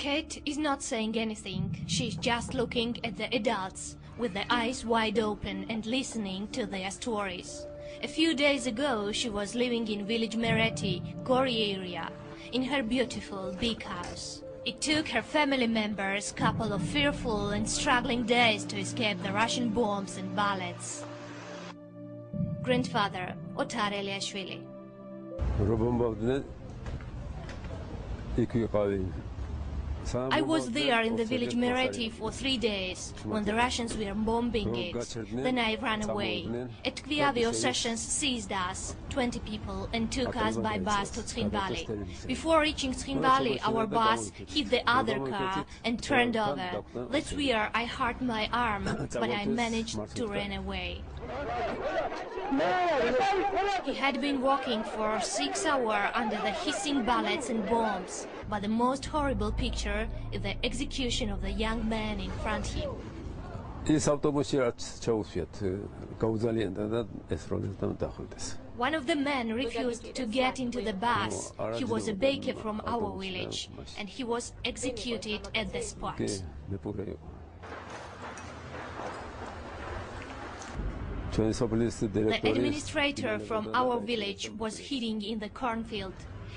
Kate is not saying anything. She's just looking at the adults with their eyes wide open and listening to their stories. A few days ago, she was living in village Mereti, Gori area, in her beautiful big house. It took her family members a couple of fearful and struggling days to escape the Russian bombs and bullets. Grandfather, Otar Eliashvili. I was there in the village Mereti for 3 days when the Russians were bombing it. Then I ran away. At Kviavi, Ossetians seized us, 20 people, and took us by bus to Trinvali. Before reaching Trinvali, our bus hit the other car and turned over. That's where I hurt my arm, but I managed to run away. He had been walking for 6 hours under the hissing bullets and bombs, but the most horrible picture is the execution of the young man in front of him. One of the men refused to get into the bus. He was a baker from our village, and he was executed at the spot. The administrator from our village was hiding in the cornfield.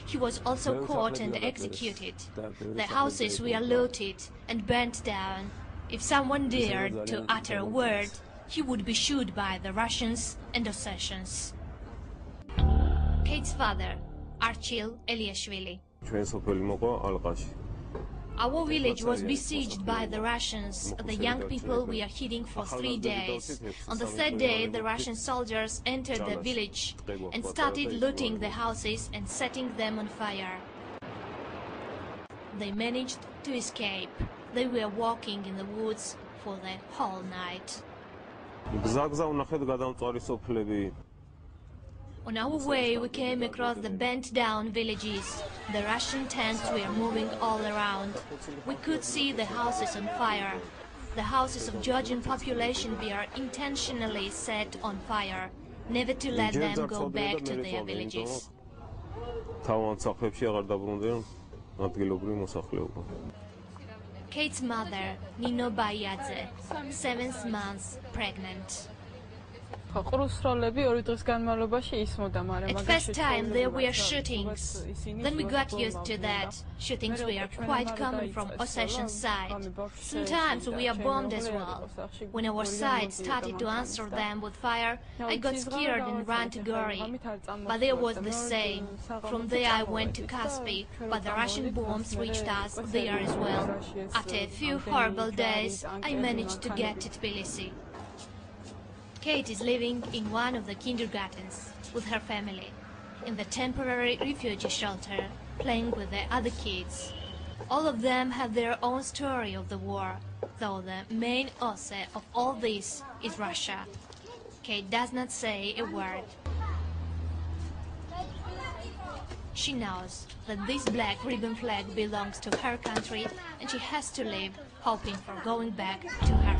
He was also caught and executed. The houses were looted and burnt down. If someone dared to utter a word, he would be shot by the Russians and Ossetians. Kate's father, Archil Eliashvili. Our village was besieged by the Russians. The young people were hiding for 3 days. On the 3rd day, the Russian soldiers entered the village and started looting the houses and setting them on fire. They managed to escape. They were walking in the woods for the whole night. On our way, we came across the burnt-down villages. The Russian tanks were moving all around. We could see the houses on fire. The houses of Georgian population were intentionally set on fire, never to let them go back to their villages. Kate's mother, Nino Bayadze, 7 months pregnant. At first time there were shootings, then we got used to that. Shootings were quite common from Ossetian side. Sometimes we are bombed as well. When our side started to answer them with fire, I got scared and ran to Gori. But there was the same. From there I went to Kaspi, but the Russian bombs reached us there as well. After a few horrible days, I managed to get to Tbilisi. Kate is living in one of the kindergartens with her family, in the temporary refugee shelter, playing with the other kids. All of them have their own story of the war, though the main author of all this is Russia. Kate does not say a word. She knows that this black ribbon flag belongs to her country, and she has to live, hoping for going back to her